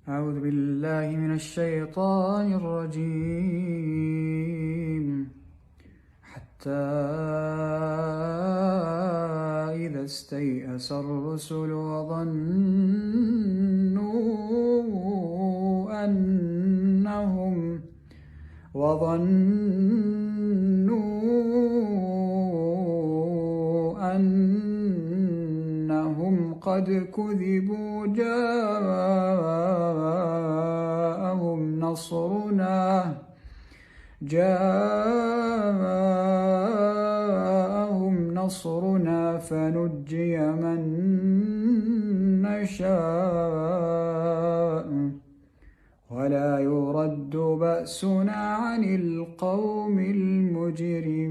أعوذ بالله من الشيطان الرجيم. حتى إذا استيأس الرسل وظنوا أنهم قد كذبوا جاءهم نصرنا فنجي من نشاء ولا يرد بأسنا عن القوم المجرمين.